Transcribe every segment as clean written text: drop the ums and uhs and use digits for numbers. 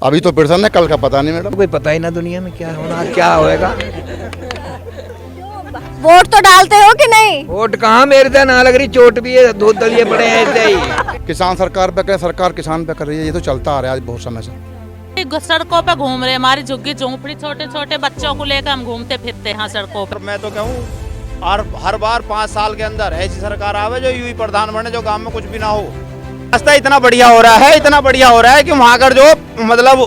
अभी तो प्रसन्न है, कल का पता नहीं मैडम। कोई पता ही ना दुनिया में क्या होना क्या होएगा। वोट तो डालते हो कि नहीं? वोट कहाँ, मेरे तो ना लग रही, चोट भी है, दो दलिए पड़े हैं ऐसे ही। किसान सरकार पे करे, सरकार किसान पे कर रही है, ये तो चलता आ रहा है आज बहुत समय से। सड़कों पे घूम रहे, हमारी झुग्गी झोंपड़ी, छोटे छोटे बच्चों को लेकर हम घूमते फिरते हैं सड़कों पर। मैं तो कहूँ और हर बार 5 साल के अंदर ऐसी सरकार आवे जो यूं ही प्रधान बने, जो गांव में कुछ भी ना हो। रास्ता इतना बढ़िया हो रहा है, इतना बढ़िया हो रहा है कि वहाँ कर जो मतलब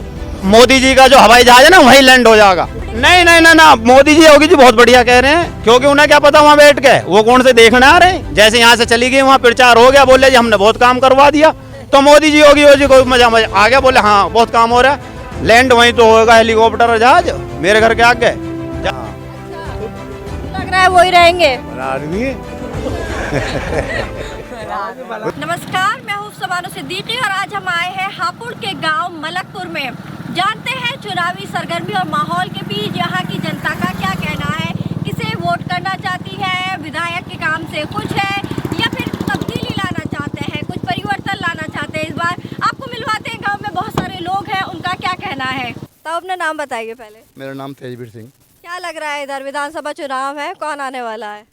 मोदी जी का जो हवाई जहाज है ना वहीं लैंड हो जाएगा। नहीं नहीं ना ना, मोदी जी योगी जी बहुत बढ़िया कह रहे हैं, क्योंकि उन्हें क्या पता वहाँ बैठ के वो कौन से देखने आ रहे हैं। जैसे यहाँ से चली गई वहाँ प्रचार हो गया, बोले जी हमने बहुत काम करवा दिया, तो मोदी जी योगी जी को मजा आ गया, बोले हाँ बहुत काम हो रहा है, लैंड वहीं तो होगा हेलीकॉप्टर जहाज मेरे घर के आगे। लग रहा है वही रहेंगे। नमस्कार, मैं हूँ सबानो सिद्दीकी और आज हम आए हैं हापुड़ के गांव मलकपुर में। जानते हैं चुनावी सरगर्मी और माहौल के बीच यहाँ की जनता का क्या कहना है, किसे वोट करना चाहती है, विधायक के काम से खुश है या फिर तब्दीली लाना चाहते हैं, कुछ परिवर्तन लाना चाहते हैं। इस बार आपको मिलवाते हैं, गाँव में बहुत सारे लोग हैं, उनका क्या कहना है। तो अपना नाम बताइए पहले। मेरा नाम तेजवीर सिंह। क्या लग रहा है, इधर विधानसभा चुनाव है, कौन आने वाला है?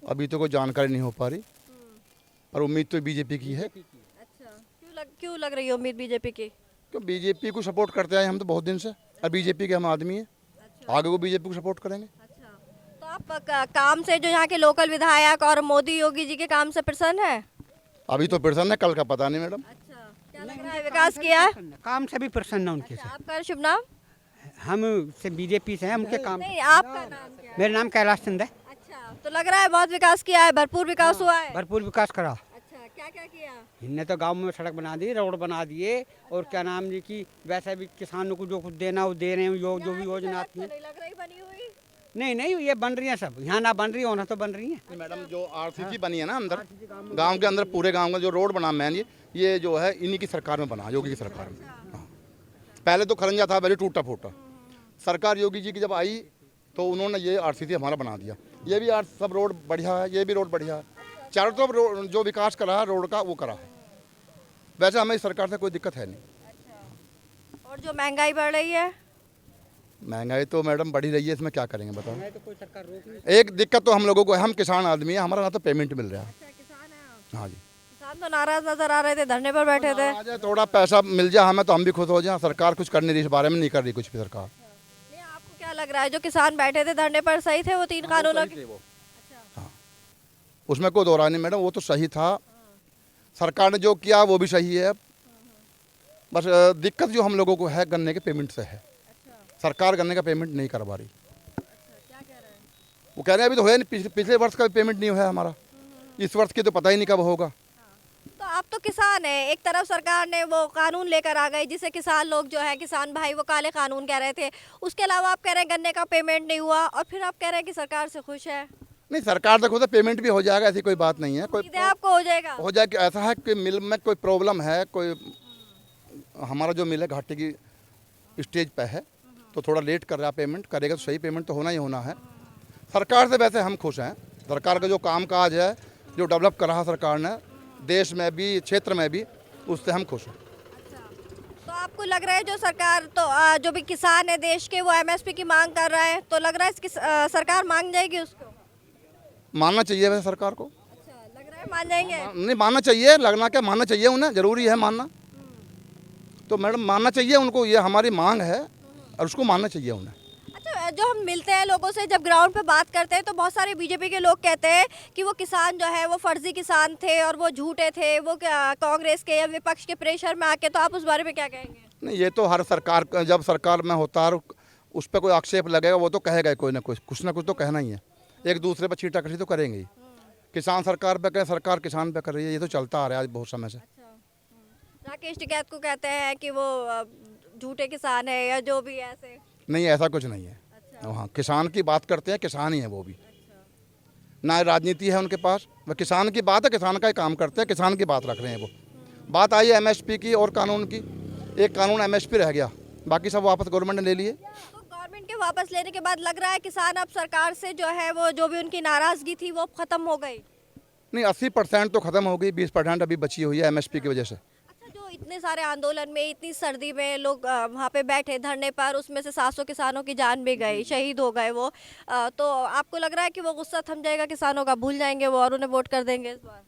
अभी तो कोई जानकारी नहीं हो पा रही, पर उम्मीद तो बीजेपी की है। अच्छा, क्यों लग रही है उम्मीद बीजेपी की? क्यों बीजेपी को सपोर्ट करते आए हम तो बहुत दिन से, और बीजेपी के हम आदमी हैं। आगे को बीजेपी को सपोर्ट करेंगे। अच्छा, तो आप काम से जो यहाँ के लोकल विधायक और मोदी योगी जी के काम से प्रसन्न है? अभी तो प्रसन्न है, कल का पता नहीं मैडम। अच्छा, क्या लग रहा है, विकास किया है? काम से भी प्रसन्न है उनके से। आपका शुभ नाम? हम से बीजेपी से हैं, उनके काम। नहीं, आपका नाम क्या है? मेरा नाम कैलाश चंद है। अच्छा, तो लग रहा है बहुत विकास किया है, भरपूर विकास हुआ है। भरपूर विकास करा। अच्छा, क्या क्या किया? इनने तो गांव में सड़क बना दी, रोड बना दिए, और क्या नाम जी की वैसे भी किसानों को जो कुछ देना वो दे रहे हैं, जो भी योजना आती है। नहीं लग रही बनी हुई। नहीं ये बन रही है सब, यहाँ ना बन रही है, तो बन रही है। मैडम जो आरसीसी बनी है ना अंदर गांव के अंदर, पूरे गांव का जो रोड बना मैन, ये जो है इन्हीं की सरकार में बना, योगी की सरकार में। हाँ। पहले तो खरंजा था पहले टूटा फूटा, सरकार योगी जी की जब आई तो उन्होंने ये आरसीसी हमारा बना दिया। ये भी सब रोड बढ़िया है, ये भी रोड बढ़िया है, चारों तरफ जो विकास करा है रोड का वो करा है। वैसे हमें इस सरकार से कोई दिक्कत है नहीं। और जो महंगाई बढ़ रही है? महंगाई तो मैडम बढ़ी रही है, इसमें क्या करेंगे बताओ। तो कोई सरकार रोक नहीं। एक दिक्कत तो हम लोगों को है, हम किसान आदमी है, हमारा ना तो पेमेंट मिल रहा है। किसान है? हाँ जी, किसान तो नाराज नजर आ रहे थे, धरने पर बैठे थे। आ जाए थोड़ा पैसा मिल जाए हमें तो हम भी खुश हो जाए। सरकार कुछ कर नहीं रही, इस बारे में नहीं कर रही कुछ भी सरकार। नहीं, आपको क्या लग रहा है, जो किसान बैठे थे धरने पर सही थे वो 3 कानूनों के? हाँ, उसमें कोई दो राय नहीं मैडम, वो तो सही था। सरकार ने जो किया वो भी सही है। बस दिक्कत जो हम लोगों को है गन्ने के पेमेंट से है। सरकार गन्ने का पेमेंट नहीं करवा रही। क्या कह रहे हैं? वो कह रहे हैं अभी तो है नहीं, पिछले वर्ष का भी पेमेंट नहीं हुआ है हमारा, इस वर्ष की तो पता ही नहीं कब होगा। तो आप तो किसान है, एक तरफ सरकार ने वो कानून लेकर आ गई जिससे किसान लोग जो है, किसान भाई वो काले कानून कह रहे थे, उसके अलावा आप कह रहे हैं गन्ने का पेमेंट नहीं हुआ, और फिर आप कह रहे हैं कि सरकार से खुश है। नहीं, सरकार से खुद पेमेंट भी हो जाएगा, ऐसी कोई बात नहीं है। कोई सीधे आपको हो जाएगा? हो जाए कि ऐसा है कि मिल में कोई प्रॉब्लम है, कोई हमारा जो मिल है घाटे की स्टेज पे है, तो थोड़ा लेट कर रहा है पेमेंट, करेगा तो सही पेमेंट तो होना ही होना है। सरकार से वैसे हम खुश हैं, सरकार का जो काम काज है, जो डेवलप करा है सरकार ने देश में भी क्षेत्र में भी, उससे हम खुश हैं। तो आपको लग रहा है जो सरकार तो जो भी किसान है देश के, वो एमएसपी की मांग कर रहा है, तो लग रहा है इसकी सरकार मान जाएगी उसको? मानना चाहिए वैसे सरकार को। अच्छा, लग रहा है मान जाएंगे? नहीं, मानना चाहिए, लगना क्या, मानना चाहिए उन्हें, ज़रूरी है मानना। तो मैडम मानना चाहिए उनको, ये हमारी मांग है और उसको मानना चाहिए उन्हें। अच्छा, जो हम मिलते हैं लोगों से, जब ग्राउंड पे बात करते हैं तो बहुत सारे बीजेपी के लोग कहते हैं कि वो किसान जो है वो फर्जी किसान थे और वो झूठे थे, वो कांग्रेस के या विपक्ष के प्रेशर में आके। तो आप उस बारे में क्या कहेंगे? नहीं, ये तो हर सरकार जब सरकार में होता है उस पर कोई आक्षेप लगेगा, वो तो कहेगा कोई ना कुछ तो कहना ही है। एक दूसरे पर छीटाकटी तो करेंगे ही। किसान सरकार पे करे, सरकार किसान पे कर रही है, ये तो चलता आ रहा है आज बहुत समय से। राकेश टिकैत को कहते हैं कि वो झूठे किसान है या जो भी ऐसे। नहीं, ऐसा कुछ नहीं है। हाँ, किसान की बात करते हैं, किसान ही है वो भी। ना राजनीति है उनके पास, वह किसान की बात है, किसान का ही काम करते हैं, किसान की बात रख रहे हैं वो। बात आई है एमएसपी की और कानून की, एक कानून एमएसपी रह गया, बाकी सब वापस गवर्नमेंट ने ले लिए। तो गवर्नमेंट के वापस लेने के बाद लग रहा है किसान अब सरकार से जो है वो जो भी उनकी नाराजगी थी वो खत्म हो गई? नहीं, 80% तो खत्म हो गई, 20% अभी बची हुई है एमएसपी की वजह से। अच्छा, जो तो इतने सारे आंदोलन में, इतनी सर्दी में लोग वहाँ पे बैठे धरने पर, उसमें से 700 किसानों की जान भी गई, शहीद हो गए वो। तो आपको लग रहा है कि वो गुस्सा थम जाएगा किसानों का, भूल जाएंगे वो और उन्हें वोट कर देंगे इस बार?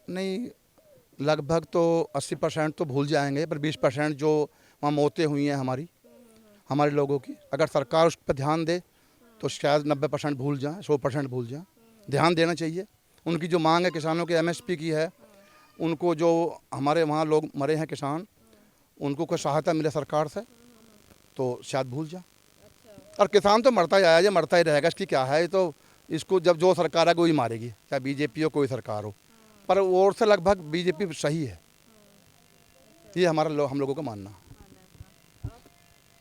नहीं, लगभग तो 80% तो भूल जाएंगे, पर 20% जो वहाँ मौतें हुई हैं हमारे लोगों की, अगर सरकार उस पर ध्यान दे तो शायद 90% भूल जाएं, 100% भूल जाएं। ध्यान देना चाहिए। उनकी जो मांग है किसानों के MSP की है, उनको जो हमारे वहाँ लोग मरे हैं किसान, उनको कोई सहायता मिले सरकार से तो शायद भूल जाए। और किसान तो मरता ही आया है, मरता ही रहेगा, इसकी क्या है। तो इसको जब जो सरकार है वही मारेगी, चाहे BJP हो कोई सरकार हो। पर वोट से लगभग BJP सही है, ये हम लोगों का मानना।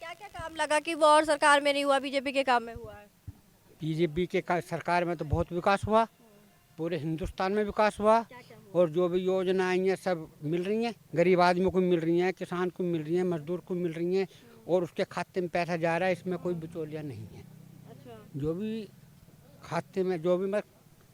क्या क्या काम लगा कि वो और सरकार में नहीं हुआ, बीजेपी के काम में हुआ है? बीजेपी के सरकार में तो बहुत विकास हुआ, पूरे हिंदुस्तान में विकास हुआ। और जो भी योजना आई हैं सब मिल रही हैं, गरीब आदमियों को मिल रही हैं, किसान को मिल रही हैं, मजदूर को मिल रही हैं, और उसके खाते में पैसा जा रहा है, इसमें कोई बिचौलिया नहीं है। जो भी खाते में जो भी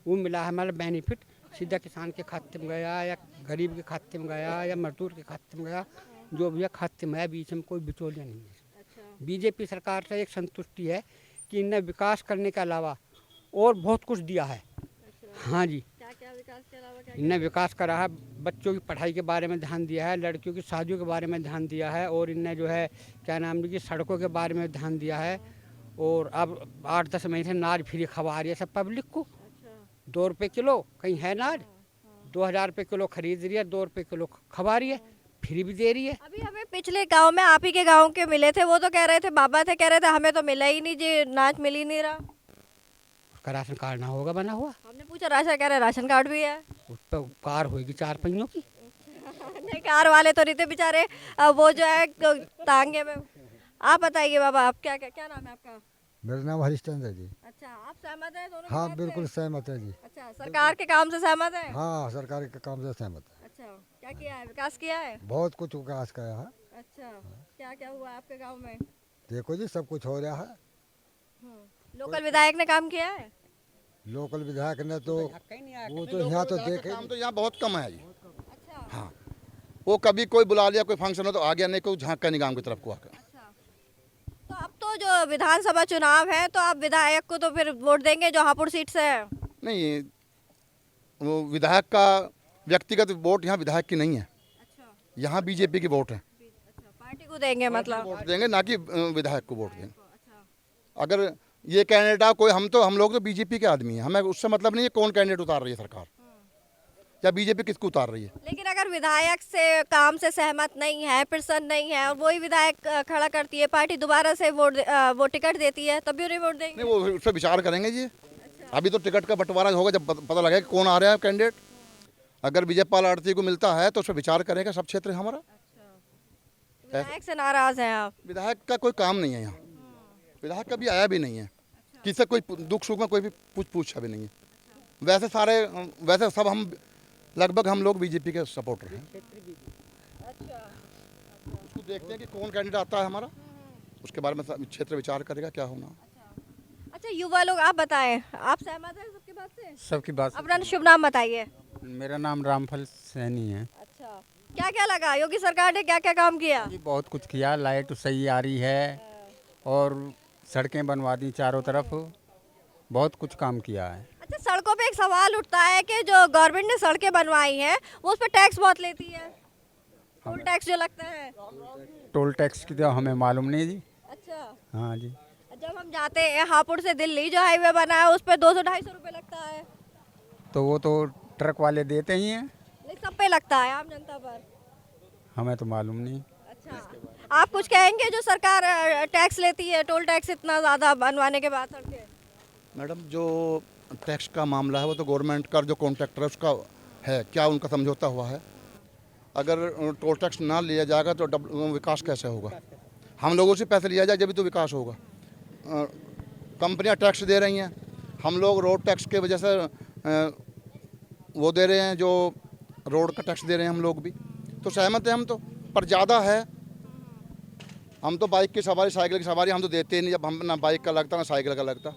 वो मिला है, मतलब बेनिफिट सीधा किसान के खाते में गया, या गरीब के खाते में गया, या मजदूर के खाते में गया, जो भी है खाते में है, बीच में कोई बिचौलिया नहीं है। बीजेपी सरकार से एक संतुष्टि है कि इनने विकास करने के अलावा और बहुत कुछ दिया है। हाँ जी, क्या विकास के अलावा क्या? इनने विकास करा है, बच्चों की पढ़ाई के बारे में ध्यान दिया है, लड़कियों की शादियों के बारे में ध्यान दिया है, और इनने जो है क्या नाम की सड़कों के बारे में ध्यान दिया है। और अब 8-10 महीने से नाज फ्री खवा रही है सब पब्लिक को। 2 रुपये किलो कहीं है नाज, 2000 रुपये किलो खरीद रही है, 2 रुपये किलो खवा रही है, फ्री भी दे रही है। अभी हमें पिछले गांव में आप ही के गांव के मिले थे, वो तो कह रहे थे, बाबा थे, कह रहे थे हमें तो मिला ही नहीं जी, नाच मिल ही नहीं रहा। उसका राशन कार्ड ना होगा बना हुआ, हमने पूछा राशन, कह रहे राशन कार्ड भी है। उस पर कार होगी 4 पहियों की। नहीं, कार वाले तो नहीं थे बेचारे, वो जो है तांगे में। आप बताइए बाबा, आप क्या नाम है आपका? मेरा नाम हरिश्चंद्र है जी। अच्छा, आप सहमत हैं दोनों हाँ बात से? बिल्कुल सहमत है जी। अच्छा, सरकार के काम से सहमत है? हाँ सरकार के काम से सहमत है। अच्छा, क्या किया है, विकास किया है? बहुत कुछ विकास किया है। अच्छा, क्या क्या हुआ आपके गांव में? देखो जी सब कुछ हो रहा है। लोकल विधायक ने काम किया है? लोकल विधायक ने तो वो तो यहाँ तो देखे काम तो यहाँ बहुत कम है जी। अच्छा। हाँ, वो कभी कोई बुला लिया, कोई फंक्शन हो तो आ गया, नहीं कोई झांका नहीं गाँव की तरफ को आकर। अच्छा, तो अब तो जो विधानसभा चुनाव है, तो आप विधायक को तो फिर वोट देंगे जो हापुड़ सीट से है? नहीं, वो विधायक का व्यक्तिगत वोट यहाँ विधायक की नहीं है, अच्छा, यहाँ BJP की वोट है। अच्छा, पार्टी को देंगे मतलब? वोट देंगे, ना कि विधायक को वोट देंगे। अच्छा, अगर ये कैंडिडेट कोई, हम लोग तो BJP के आदमी हैं, हमें उससे मतलब नहीं है कौन कैंडिडेट उतार रही है सरकार या BJP किसको उतार रही है। लेकिन अगर विधायक से काम से सहमत नहीं है, प्रसन्न नहीं है, और वही विधायक खड़ा करती है, पार्टी दोबारा से वो टिकट देती है, तब भी उन्हें वोट देंगे? नहीं, वो उस पर विचार करेंगे जी। अभी तो टिकट का बंटवारा होगा जब पता लगेगा कि कौन आ रहा है कैंडिडेट। अगर विजय पाल आरती को मिलता है तो उस पर विचार करेगा सब क्षेत्र हमारा। विधायक से नाराज हैं आप? विधायक का कोई काम नहीं है यहाँ, विधायक कभी आया भी नहीं है, किसी कोई दुख सुख में कोई भी पूछा भी नहीं है। वैसे सब लगभग हम लोग BJP के सपोर्टर हैं। उसको देखते हैं कि कौन कैंडिडेट आता है हमारा, उसके बारे में क्षेत्र विचार करेगा क्या होना। अच्छा, युवा लोग आप बताएं, आप सहमत हैं सबकी बात से? सबकी बात। अपना शुभ नाम बताइए। मेरा नाम रामफल सैनी है। अच्छा, क्या क्या लगा, योगी सरकार ने क्या क्या काम किया? जी बहुत कुछ किया, लाइट सही आ रही है और सड़कें बनवा दी चारों तरफ, बहुत कुछ काम किया है। अच्छा, सड़कों पे एक सवाल उठता है कि जो गवर्नमेंट ने सड़कें बनवाई हैं वो उस पर टैक्स बहुत लेती है, टोल टैक्स जो लगता है। टोल टैक्स की तो हमें मालूम नहीं जी। अच्छा, हाँ जी। जब हम जाते हैं हापुड़ से दिल्ली जो हाईवे बना है उस पर 200-250 रुपये लगता है, तो वो तो ट्रक वाले देते ही हैं, लेकिन सब पे लगता है, आम जनता पर? हमें तो मालूम नहीं। अच्छा, आप कुछ कहेंगे जो सरकार टैक्स लेती है, टोल टैक्स इतना ज़्यादा बनवाने के बाद सड़कें? मैडम, जो टैक्स का मामला है वो तो गवर्नमेंट का जो कॉन्ट्रैक्टर है उसका है, क्या उनका समझौता हुआ है। अगर टोल टैक्स ना लिया जाएगा तो विकास कैसे होगा? हम लोगों से पैसे लिया जाए जब भी तो विकास होगा। कंपनियां टैक्स दे रही हैं, हम लोग रोड टैक्स के वजह से वो दे रहे हैं, जो रोड का टैक्स दे रहे हैं हम लोग भी, तो सहमत हैं हम तो, पर ज़्यादा है। हम तो बाइक की सवारी, साइकिल की सवारी हम तो देते ही नहीं, जब हम ना बाइक का लगता ना साइकिल का लगता।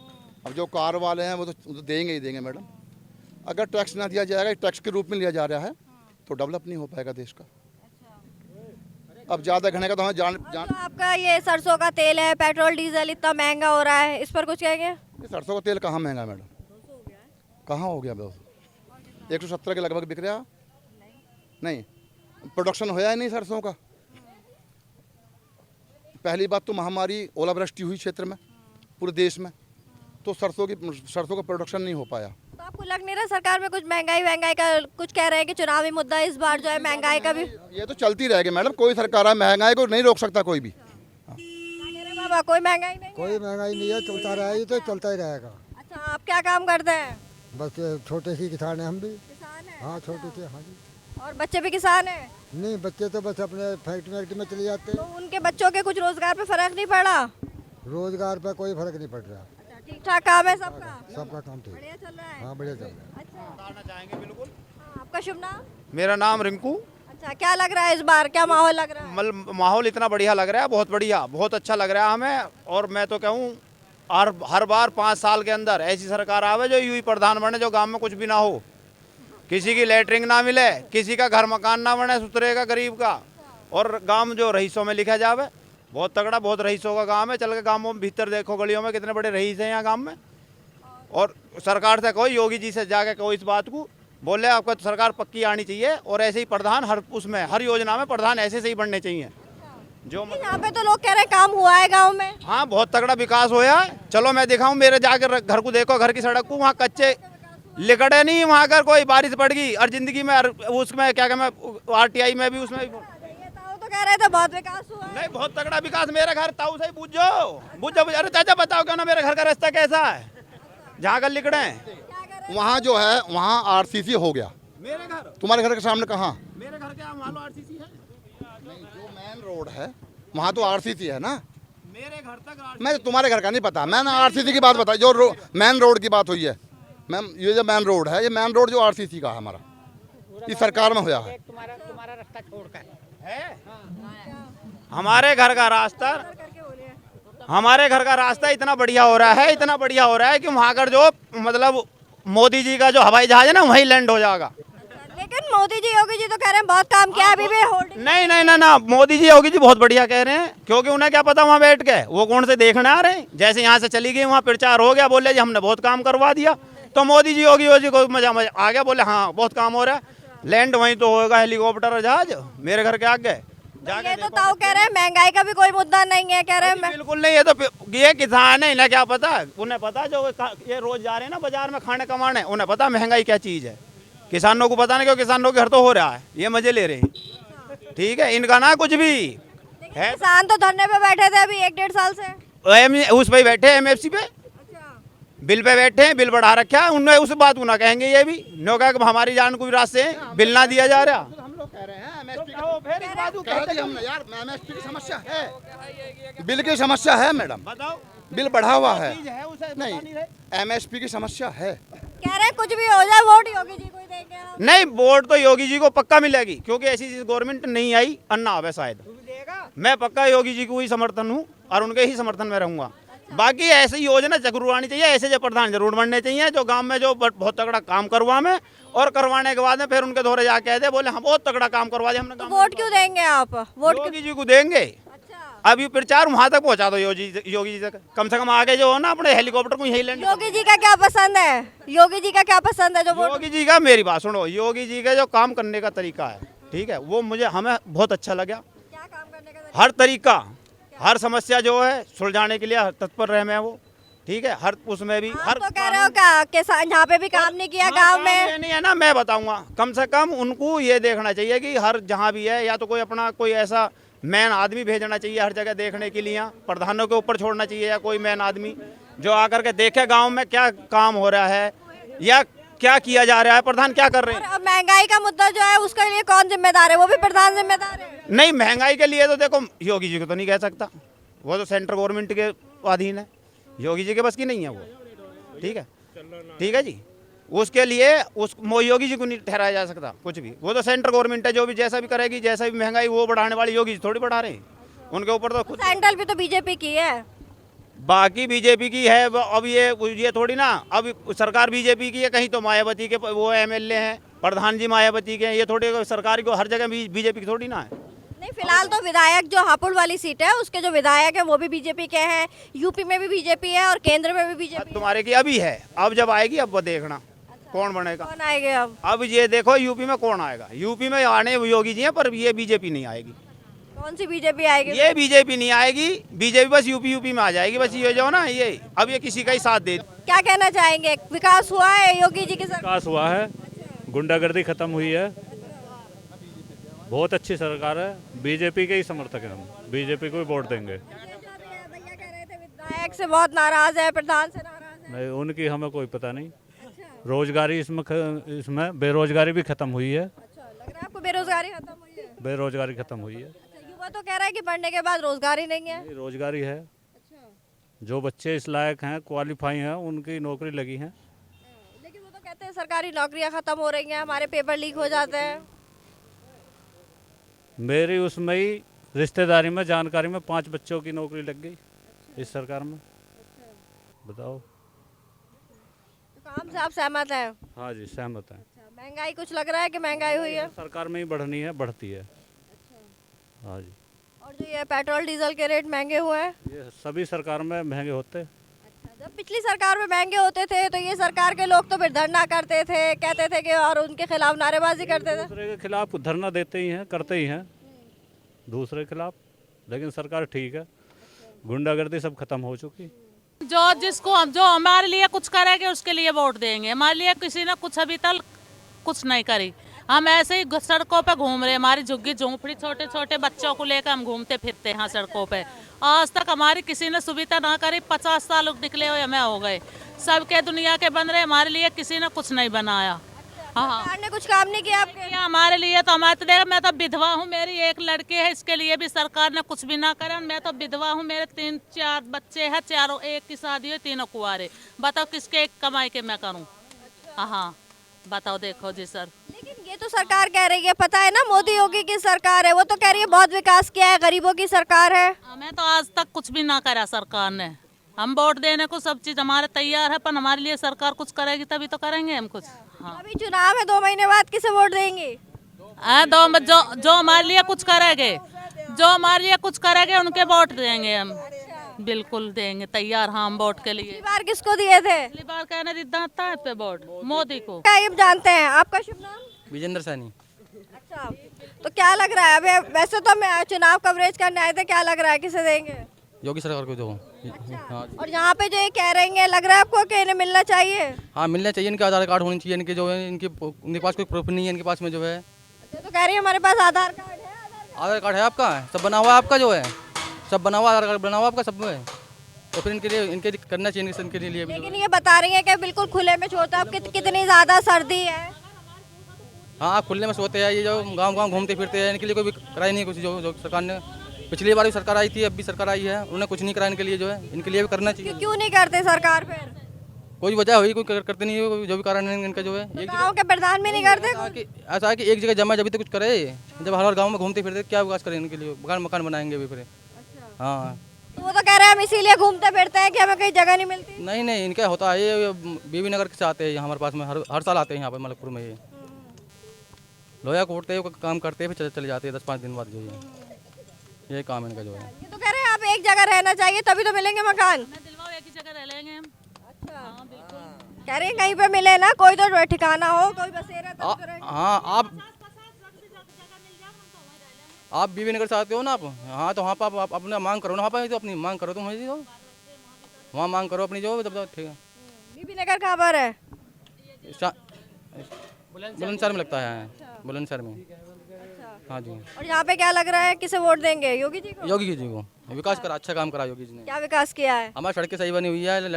अब जो कार वाले हैं वो तो देंगे ही देंगे मैडम। अगर टैक्स ना दिया जाएगा, टैक्स के रूप में लिया जा रहा है, तो डेवलप नहीं हो पाएगा देश का। अब ज़्यादा घने का तो हमें जान जो आपका ये सरसों का तेल है, पेट्रोल डीजल इतना महंगा हो रहा है, इस पर कुछ कहेंगे? ये सरसों का तेल कहाँ महंगा है मैडम? कहाँ हो गया 170 के लगभग बिक रहा नहीं, प्रोडक्शन होया ही नहीं सरसों का। पहली बात तो महामारी ओलावृष्टि हुई क्षेत्र में पूरे देश में, तो सरसों का प्रोडक्शन नहीं हो पाया। तो आपको लग नहीं रहा सरकार में कुछ महंगाई का कुछ कह रहे हैं कि चुनावी मुद्दा इस बार जो है महंगाई का भी? ये तो चलती रहेगी मैडम, कोई सरकार है महंगाई को नहीं रोक सकता कोई भी। क्या कह रहे हैं बाबा, कोई महंगाई नहीं है? कोई महंगाई नहीं है, चलता रहेगा, ये तो चलता ही रहेगा। अच्छा, आप क्या काम करते हैं? बस छोटे से किसान हैं हम भी। किसान हैं? हाँ छोटे से, हाँ जी। और बच्चे भी किसान हैं? नहीं, बच्चे तो बस अपने फैक्ट्री में चले जाते तो हैं। उनके बच्चों के कुछ रोजगार पे फर्क नहीं पड़ा? रोजगार पर कोई फर्क नहीं पड़ रहा, अच्छा, ठीक ठाक काम है सबका? सबका काम ठीक। बढ़िया चल रहा है? हाँ बढ़िया चल रहा है। अच्छा, बताना चाहेंगे बिल्कुल। हाँ, आपका शुभ नाम? मेरा नाम रिंकू। अच्छा, क्या लग रहा है इस बार, क्या माहौल लग रहा है? माहौल इतना बढ़िया लग रहा है, बहुत बढ़िया, बहुत अच्छा लग रहा है हमें। और मैं तो कहूँ हर बार 5 साल के अंदर ऐसी सरकार आवे जो यूं ही प्रधान बने, जो गांव में कुछ भी ना हो, किसी की लेटरिंग ना मिले, किसी का घर मकान ना बने सुथरे का गरीब का, और गांव जो रईसों में लिखा जावे। बहुत तगड़ा, बहुत रईसों का गांव है। चल के गांवों में भीतर देखो, गलियों में कितने बड़े रईस हैं यहाँ गांव में। और सरकार से कहो, योगी जी से जाके कहो इस बात को, बोले आपको तो सरकार पक्की आनी चाहिए, और ऐसे ही प्रधान हर योजना में प्रधान ऐसे से ही बनने चाहिए जो यहाँ पे तो लोग कह रहे हैं काम हुआ है गांव में। हाँ, बहुत तगड़ा विकास होया है। चलो मैं दिखाऊं, मेरे जाकर घर को देखो, घर की सड़क को, वहाँ कच्चे लिकड़े नहीं, वहाँ अगर कोई बारिश पड़ गई और जिंदगी में उसमें क्या कहना, RTI में भी उसमें भी तो कह रहे थे बहुत विकास हुआ है। नहीं, बहुत तगड़ा विकास। मेरे घर ताऊ से बुझो। अरे चाचा बताओ क्या ना, मेरे घर का रास्ता कैसा है जहाँ का लिकड़े हैं? वहाँ जो है वहाँ RCC हो गया। मेरे घर, तुम्हारे घर के सामने कहाँ? मेरे घर के वहाँ RCC है। जो मेन रोड है वहाँ तो RCC है ना। मेरे घर तक मैं तुम्हारे घर का नहीं पता, मैंने RCC की बात बताई, जो मेन रोड की बात हुई है मैम। ये जो मेन रोड है, ये मेन रोड जो RCC का है हमारा, इस सरकार में हुआ है। तुम्हारा रास्ता छोड़कर हमारे घर का रास्ता, हमारे घर का रास्ता इतना बढ़िया हो रहा है, इतना बढ़िया हो रहा है कि वहाँ कर जो मतलब मोदी जी का जो हवाई जहाज है ना, वहीं लैंड हो जाएगा। लेकिन मोदी जी योगी जी तो कह रहे हैं बहुत काम किया, अभी भी होल्डिंग। नहीं नहीं ना ना, मोदी जी योगी जी बहुत बढ़िया कह रहे हैं, क्योंकि उन्हें क्या पता वहाँ बैठ के वो कौन से देखने आ रहे हैं। जैसे यहाँ से चली गई, वहाँ प्रचार हो गया, बोले जी हमने बहुत काम करवा दिया, तो मोदी जी योगी जी को मजा आ गया, बोले हाँ बहुत काम हो रहा है। लैंड वहीं तो होगा हेलीकॉप्टर और जहाज मेरे घर के आगे। ये तो ताऊ कह रहे हैं महंगाई का भी कोई मुद्दा नहीं है, कह रहे हैं बिल्कुल नहीं। ये किसान है, इन्हें क्या पता, उन्हें पता जो ये रोज जा रहे हैं ना बाजार में खाने कमाने, उन्हें पता महंगाई क्या चीज है। किसानों को पता नहीं, क्योंकि किसानों के घर तो हो रहा है, ये मजे ले रहे हैं। ठीक है, इनका ना कुछ भी है। किसान तो धरने पे बैठे थे अभी 1-1.5 साल से, उस पे बैठे MFC पे, बिल पे बैठे हैं, बिल बढ़ा रखा है उन्होंने। उस बात को ना कहेंगे ये भी, नो कहा कि हमारी जान को भी रास्ते हैं, बिल ना दिया जा रहा। हम लोग कह रहे हैं यार MSP की समस्या है, बिल की समस्या है मैडम, बताओ, बिल बढ़ा हुआ है। नहीं, MSP की समस्या है। कह रहे हैं कुछ भी हो जाए वोट योगी जी को ही देंगे हम। नहीं, वोट तो योगी जी को पक्का मिलेगी, क्योंकि ऐसी गवर्नमेंट नहीं आई, अन्ना आवे शायद। मैं पक्का योगी जी को ही समर्थन हूँ और उनके ही समर्थन में रहूंगा। बाकी ऐसी योजना जरूर आनी चाहिए, ऐसे जो प्रधान जरूर बनने चाहिए, जो गांव में जो बहुत तगड़ा काम करवा में, और करवाने के बाद में फिर उनके दौरे जाके कहते बोले हम बहुत तगड़ा काम करवा दिया हमने। तो वोट क्यों देंगे आप? वोट योगी जी को देंगे। अच्छा, अब ये प्रचार वहां तक पहुंचा दो योगी जी तक, कम से कम आगे जो हो ना अपने हेलीकॉप्टर को यही लैंड। योगी जी का क्या पसंद है? योगी जी का क्या पसंद है जो वोट? योगी जी का, मेरी बात सुनो, योगी जी का जो काम करने का तरीका है, ठीक है, वो हमें बहुत अच्छा लगा। क्या काम करने का? हर तरीका, हर समस्या जो है सुलझाने के लिए तत्पर रहे मैं वो, ठीक है, हर उसमें भी आप हर तो कह रहे हो क्या किसान यहाँ पे भी काम नहीं किया गांव में? नहीं है ना, मैं बताऊंगा। कम से कम उनको ये देखना चाहिए कि हर जहाँ भी है, या तो कोई अपना कोई ऐसा मैन आदमी भेजना चाहिए हर जगह देखने के लिए, प्रधानों के ऊपर छोड़ना चाहिए, या कोई मैन आदमी जो आकर के देखे गाँव में क्या काम हो रहा है या क्या किया जा रहा है, प्रधान क्या कर रहे हैं। और महंगाई का मुद्दा जो है उसके लिए कौन जिम्मेदार है? वो भी प्रधान जिम्मेदार है। नहीं, महंगाई के लिए तो देखो योगी जी को तो नहीं कह सकता, वो तो सेंट्रल गवर्नमेंट के अधीन है, योगी जी के बस की नहीं है वो। ठीक है, ठीक है जी, उसके लिए उस योगी जी को नहीं ठहराया जा सकता कुछ भी, वो तो सेंट्रल गवर्नमेंट है, जो भी जैसा भी करेगी, जैसा भी महंगाई वो बढ़ाने वाली योगी जी थोड़ी बढ़ा रहे हैं, उनके ऊपर तो खुद। सेंट्रल भी तो बीजेपी की है, बाकी बीजेपी की है। अब ये थोड़ी ना, अब सरकार बीजेपी की है, कहीं तो मायावती के वो MLA हैं, प्रधान जी मायावती के हैं, ये थोड़ी सरकार को हर जगह बीजेपी की थोड़ी ना है। नहीं, फिलहाल तो विधायक जो हापुड़ वाली सीट है उसके जो विधायक है वो भी बीजेपी के हैं, यूपी में भी बीजेपी है और केंद्र में भी बीजेपी है। तुम्हारे की अभी है, अब जब आएगी अब वो देखना कौन बनेगा। कौन आएंगे अब ये देखो यूपी में कौन आएगा। यूपी में आने योगी जी हैं, पर ये बीजेपी नहीं आएगी। कौन सी बीजेपी आएगी? ये बीजेपी नहीं आएगी, बीजेपी बस यूपी में आ जाएगी। बस ये जो ना ये अब ये किसी का ही साथ दे। क्या कहना चाहेंगे, विकास हुआ है योगी जी की सरकार? विकास हुआ है, गुंडागर्दी खत्म हुई है, बहुत अच्छी सरकार है। बीजेपी के ही समर्थक हैं हम, बीजेपी को ही वोट देंगे। भैया कह रहे थे विधायक से बहुत नाराज है, प्रधान से नाराज है। नहीं, उनकी हमें कोई पता नहीं। रोजगारी इसमें बेरोजगारी भी खत्म हुई है। लग रहा है आपको बेरोजगारी खत्म हुई है? बेरोजगारी खत्म हुई है, युवा तो कह रहा है कि पढ़ने के बाद रोजगारी नहीं है। रोजगारी है। जो बच्चे इस लायक हैं, क्वालिफाई हैं, उनकी नौकरी लगी है। लेकिन वो तो कहते हैं सरकारी नौकरियां खत्म हो रही हैं, हमारे पेपर लीक हो जाते हैं। मेरी उसमें ही रिश्तेदारी में जानकारी में 5 बच्चों की नौकरी लग गई इस सरकार में। बताओ। तो काम से आप सहमत हैं? हाँ जी, सहमत हैं। महंगाई कुछ लग रहा है कि महंगाई हुई है? सरकार में ही बढ़नी है, बढ़ती है। हाँ जी। और जो ये पेट्रोल डीजल के रेट महंगे हुए हैं, ये सभी सरकार में महंगे होते। जब पिछली सरकार में महंगे होते थे तो ये सरकार के लोग तो फिर धरना करते थे, कहते थे कि और उनके खिलाफ नारेबाजी करते थे। दूसरे के खिलाफ धरना देते ही हैं, करते ही हैं दूसरे के खिलाफ। लेकिन सरकार ठीक है, गुंडागर्दी सब खत्म हो चुकी। जो जिसको जो हमारे लिए कुछ करेंगे उसके लिए वोट देंगे। हमारे लिए किसी ने कुछ अभी तक कुछ नहीं करी। हम ऐसे ही सड़कों पे घूम रहे, हमारी झुग्गी झोंपड़ी, छोटे छोटे बच्चों को लेकर हम घूमते फिरते हैं सड़कों पे। आज तक हमारी किसी ने सुविधा ना करी। 50 साल निकले हुए हमें हो गए, सबके दुनिया के बन रहे, हमारे लिए किसी ने कुछ नहीं बनाया। हाँ, सरकार ने कुछ काम नहीं किया आपके? हमारे लिए तो हमारे तो देखो, मैं तो विधवा हूँ, मेरी एक लड़की है, इसके लिए भी सरकार ने कुछ भी ना करे। मैं तो विधवा हूँ, मेरे 3-4 बच्चे हैं, चारों एक की शादी है, 3 कुंवारे। बताओ किसके कमाई के मैं करूँ? हाँ बताओ, देखो जी सर। लेकिन ये तो सरकार कह रही है, पता है ना, मोदी योगी की सरकार है, वो तो कह रही है बहुत विकास किया है, गरीबों की सरकार है। हमें तो आज तक कुछ भी ना करा सरकार ने। हम वोट देने को सब चीज हमारे तैयार है, पर हमारे लिए सरकार कुछ करेगी तभी तो करेंगे हम कुछ। हाँ। अभी चुनाव है, 2 महीने बाद किसे वोट देंगे? जो हमारे लिए कुछ करेंगे, जो हमारे लिए कुछ करेंगे उनके वोट देंगे हम, बिल्कुल देंगे, तैयार। हाँ, हम वोट के लिए। पिछली बार किसको दिए थे? पिछली बार कहने दिता है पे वोट मोदी को। क्या ये जानते हैं? आपका शुभ नाम? विजेंद्र सैनी। अच्छा, तो क्या लग रहा है अभी? वैसे तो मैं चुनाव कवरेज करने आए थे, क्या लग रहा है किसे देंगे? योगी सरकार को जो। हाँ। और यहाँ पे जो ये कह रहे हैं, लग रहा है आपको कि इन्हें मिलना चाहिए? हाँ, मिलना चाहिए। इनके आधार कार्ड होने चाहिए, इनके जो है, इनके पास कोई प्रूफ नहीं है, इनके पास में जो है। तो कह रही है हमारे पास आधार कार्ड है। आधार कार्ड है आपका, सब बना हुआ है आपका, जो है सब बना हुआ, आधार कार्ड बना हुआ आपका सब है। तो फिर इनके करना चाहिए इनके लिए भी। लेकिन ये बता रही है कि बिल्कुल खुले में छोड़ता है। कितनी ज्यादा सर्दी है? हाँ, खुले में सोते हैं, ये जो गांव घूमते फिरते हैं, इनके लिए कोई भी कराई नहीं कुछ। जो सरकार ने पिछली बार भी सरकार आई थी, अब भी सरकार आई है, उन्होंने कुछ नहीं करा इनके लिए, जो है इनके लिए भी करना चाहिए। क्यों नहीं करते सरकार? फिर कोई वजह हुई, कोई करते नहीं है, जो भी कारण है इनका, जो है एक गाँव के प्रधान भी नहीं करते? ऐसा है कि एक जगह जमा जब तो कुछ करे, जब हर गाँव में घूमते फिरते क्या विकास करें इनके लिए? मकान बनाएंगे भी फिर। हाँ, तो वो तो कह रहे हैं हम इसीलिए घूमते फिरते हैं कि हमें कहीं जगह नहीं मिलती। नहीं, इनका होता है ये बीबी नगर से आते हैं हमारे पास में, हर साल आते हैं यहाँ पर मलकपुर में। ये लोया कोटते हैं, काम करते हैं, फिर चले जाते हैं 10-5 दिन बाद, जो है ये काम इनका जो है। ये तो कह रहे हैं आप एक जगह रहना चाहिए तभी तो मिलेंगे मकान। एक ही जगह रह लेंगे हम। अच्छा, कह रहे हैं कहीं पे मिले ना, कोई तो ठिकाना हो, कोई बसेरा तब तो रहेंगे। हाँ, आप बीबी नगर से आते हो ना आप। हाँ, तो वहाँ पर आप अपना मांग करो ना, वहाँ पर तो अपनी मांग करो तुम, तो वहाँ मांग करो अपनी, जो तब ठीक है। बीबी नगर कहाँ पर है? बुलंदशहर में लगता है, बुलंदशहर में। हाँ जी। और यहाँ पे क्या लग रहा है, किसे वोट देंगे? योगी जी को? योगी जी को। विकास करा, अच्छा काम करा योगी जी ने। क्या विकास किया है? हमारी सड़कें सही बनी हुई है,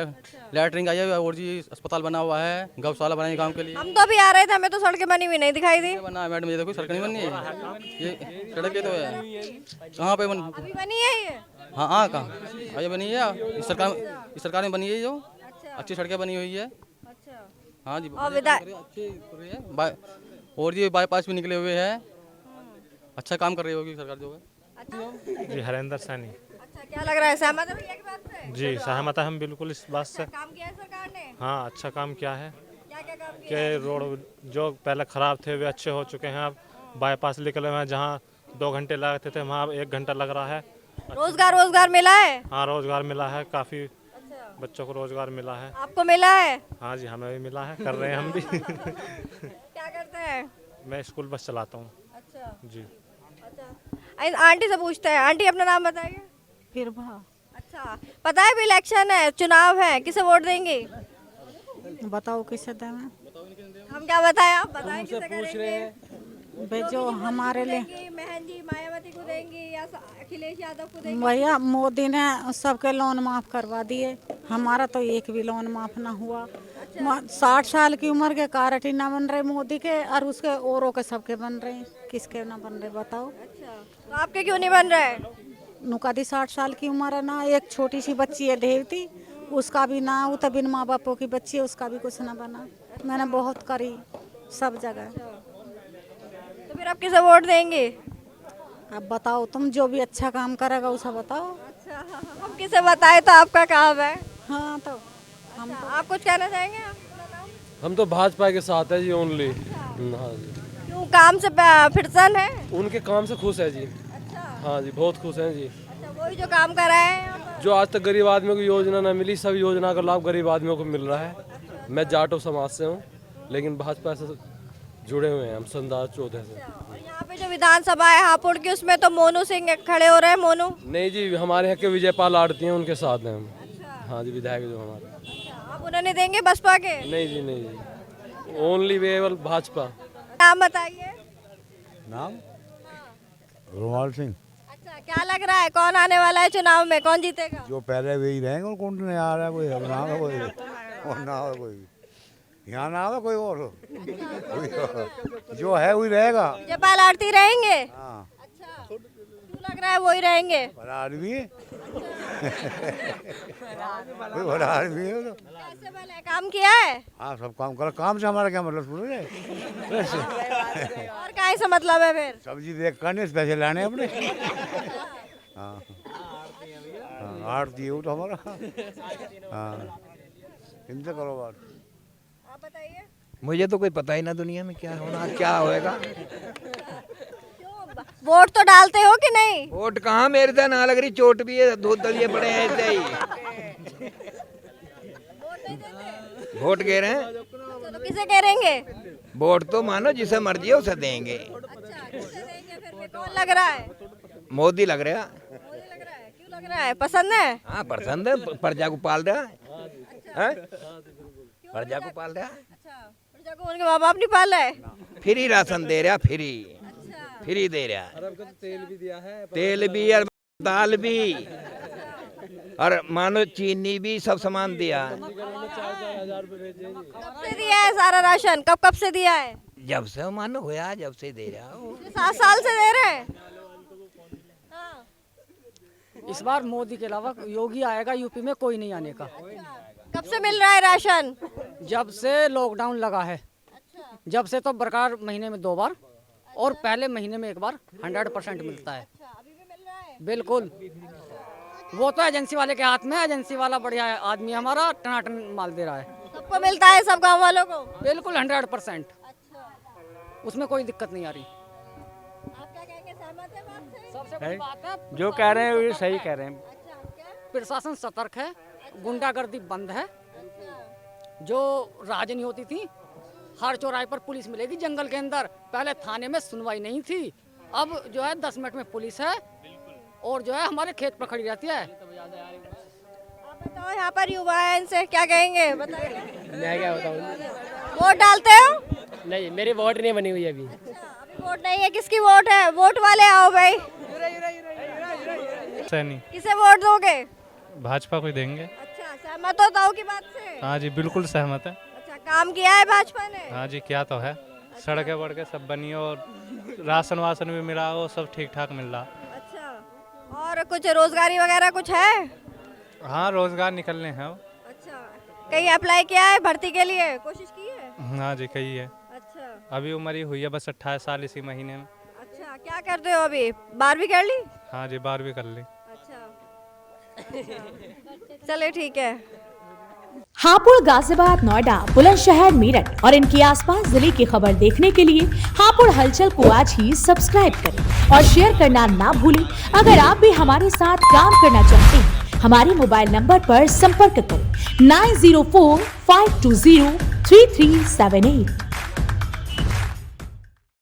लैटरिंग आई है, और जी अस्पताल बना हुआ है, गौशाला बनाई गाँव के लिए। हम तो अभी आ रहे थे, हमें तो सड़कें बनी हुई नहीं दिखाई दी। बना है मैडम, ये देखो सड़क नहीं बनी है, ये सड़कें तो है कहाँ पे अभी बनी है ये? हाँ, कहाँ ये बनी है? इस सरकार में बनी है, जो अच्छी सड़कें बनी हुई है। हाँ जी, और जी बाईपास भी निकले हुए हैं, अच्छा काम कर रही होगी सरकार, जो है। जी, हरेंद्र सैनी। अच्छा, क्या लग रहा है, सहमत है भैया की बात से? जी, सहमत है हम बिल्कुल इस बात से। काम किया है सरकार ने? हाँ, अच्छा काम किया है। क्या काम किया? कि रोड जो पहले ख़राब थे वे अच्छे हो चुके हैं। अब बाईपास निकले हुए हैं, जहाँ 2 घंटे लगते थे, वहाँ 1 घंटा लग रहा है। रोजगार मिला है? हाँ, रोजगार मिला है, काफ़ी बच्चों को रोजगार मिला है। आपको मिला है? हाँ जी, हमें भी मिला है, कर रहे हैं हम भी। क्या करते हैं? मैं स्कूल बस चलाता हूँ। अच्छा जी। अच्छा, आंटी से पूछते हैं। आंटी अपना नाम बताइए। फिरभा अच्छा, पता है भी इलेक्शन है, चुनाव है, किसे वोट देंगे? बताओ किसे दें? हम क्या बताएं, आप बताएं किसे करेंगे? भाई जो हमारे लिए बहन जी मायावती को देंगे या अखिलेश यादव को देंगे? भैया मोदी ने सबके लोन माफ करवा दिए, हमारा तो एक भी लोन माफ ना हुआ। 60 साल की उम्र के कार्ड ही ना बन रहे मोदी के, और उसके औरों के सबके बन रहे हैं, किसके ना बन रहे बताओ? अच्छा, तो आपके क्यों नहीं बन रहे? नुकादी 60 साल की उम्र है ना, एक छोटी सी बच्ची है देवती, उसका भी ना, वो तो बिन माँ बापों की बच्ची है, उसका भी कुछ ना बना। मैंने बहुत करी सब जगह। तो फिर आप किसे वोट देंगे? अब बताओ, तुम जो भी अच्छा काम करेगा उसे बताओ। अच्छा, हम किसे बताएं, तो आपका काम है। हाँ तो हम आप कुछ कहना चाहेंगे? हम तो भाजपा के साथ है जी, ओनली। हाँ जी। क्यों, काम से फिरसन है? उनके काम से खुश है जी। अच्छा। हाँ जी, बहुत खुश हैं जी। अच्छा, वही जो काम कर रहे हैं। जो आज तक गरीब आदमियों को योजना न मिली, सब योजना का लाभ गरीब आदमियों को मिल रहा है। मैं जाटो समाज से हूँ, लेकिन भाजपा से जुड़े हुए हैं हम संदास चौथे से। यहाँ पे जो विधानसभा है हापुड़ की, उसमें तो मोनू सिंह खड़े हो रहे हैं। मोनू नहीं जी, हमारे यहाँ के विजयपाल आड़ती हैं, उनके साथ हैं हम। हाँ जी, विधायक जो हमारे। आप उन्हें नहीं देंगे बसपा के? नहीं जी, नहीं जी, ओनली वेवल भाजपा। नाम बताइए। नाम रुमाल सिंह। अच्छा, क्या लग रहा है, कौन आने वाला है चुनाव में, कौन जीतेगा? जो पहले वही रहेंगे, कौन नहीं आ रहा है, कोई नाम है, कोई ना हो, कोई यहाँ ना हो, कोई और जो है वही रहेगा। जयपाल आरती रहेंगे? हाँ। अच्छा, क्यों लग रहा है वही रहेंगे? बड़ा आदमी है। कोई बड़ा आदमी है तो। कैसे भले काम किया है? हाँ, सब काम कर, काम से हमारा क्या मतलब सुन रहे? और क्या से मतलब है फिर? सब्जी देख करने पैसे लाने अपने। हाँ, आरती है वो तो हमारा। हाँ, इनसे करो बात। आप बताइए। मुझे तो कोई पता ही ना दुनिया में क्या होना, क्या होएगा। वोट तो डालते हो कि नहीं? वोट कहाँ, मेरे तो ना लग रही चोट भी है, 2 दलिए पड़े हैं ऐसे ही। वोट कह रहे हैं, तो किसे करेंगे? वोट तो मानो जिसे मर्जी है उसे देंगे। अच्छा, किसे देंगे फिर? कौन लग रहा है? मोदी लग रहा। मोदी लग रहा है? क्यों लग रहा है, पसंद है? हाँ पसंद है, प्रजा को पाल रहा है, प्रजा को पाल रहा है। अच्छा, प्रजा को उनके माँ बाप नहीं पाल रहे? फ्री राशन दे रहा, फ्री दे रहा। तेल भी दिया है, तेल भी और दाल भी, और मानो चीनी भी, सब सामान दिया। कब से दिया है सारा राशन? कब से दिया है? जब से मानो होया, जब से दे रहा हो। 7 साल से दे रहे हैं। हाँ। इस बार मोदी के अलावा योगी आएगा, यूपी में कोई नहीं आने का। कब से मिल रहा है राशन? जब से लॉकडाउन लगा है, जब से तो बरकरार महीने में 2 बार, और पहले महीने में 1 बार 100% मिलता है। अभी भी मिल रहा है? बिल्कुल, वो तो एजेंसी वाले के हाथ में है। एजेंसी वाला बढ़िया आदमी हमारा, टनाटन माल दे रहा है। सबको मिलता है, सब गांव वालों को? बिल्कुल 100%, उसमें कोई दिक्कत नहीं आ रही। आप क्या कहेंगे, सहमत है बात से? सबसे बड़ी बात है, जो कह रहे हैं वो सही कह रहे हैं। अच्छा, क्या? प्रशासन सतर्क है, गुंडागर्दी बंद है। जो राजनी होती थी, हर चौराहे पर पुलिस मिलेगी जंगल के अंदर। पहले थाने में सुनवाई नहीं थी, अब जो है 10 मिनट में पुलिस है, और जो है हमारे खेत पर खड़ी रहती है। आप बताओ, यहाँ पर युवा है, इनसे क्या कहेंगे, बताइए। मैं क्या बताऊँ? वोट डालते हो? नहीं, मेरी वोट नहीं बनी हुई अभी। अच्छा, अभी वोट नहीं है, किसकी वोट है? वोट वाले आओ भाई। सैनी। किसे वोट दोगे? भाजपा को देंगे। अच्छा, सहमत हो ताऊ की बात से? हाँ जी, बिल्कुल सहमत है। अच्छा, काम किया है भाजपा ने? हाँ जी, क्या तो है। सड़कें वड़कें सब बनी और राशन वासन भी मिला, वो सब ठीक ठाक मिल रहा। अच्छा, और कुछ रोजगारी वगैरह कुछ है? हाँ, रोजगार निकलने हैं। अच्छा, कहीं अप्लाई किया है भर्ती के लिए, कोशिश की है? हाँ जी, कही है। अच्छा। अभी उम्र ही हुई है बस 28 साल इसी महीने में। अच्छा, क्या करते हो अभी? 12वीं कर ली? हाँ जी, 12वीं कर ली। अच्छा, चलिए ठीक है। हापुड़, गाजियाबाद, नोएडा, बुलंदशहर, मेरठ और इनके आसपास जिले की खबर देखने के लिए हापुड़ हलचल को आज ही सब्सक्राइब करें और शेयर करना ना भूलें। अगर आप भी हमारे साथ काम करना चाहते हैं, हमारे मोबाइल नंबर पर संपर्क करें 9045203378।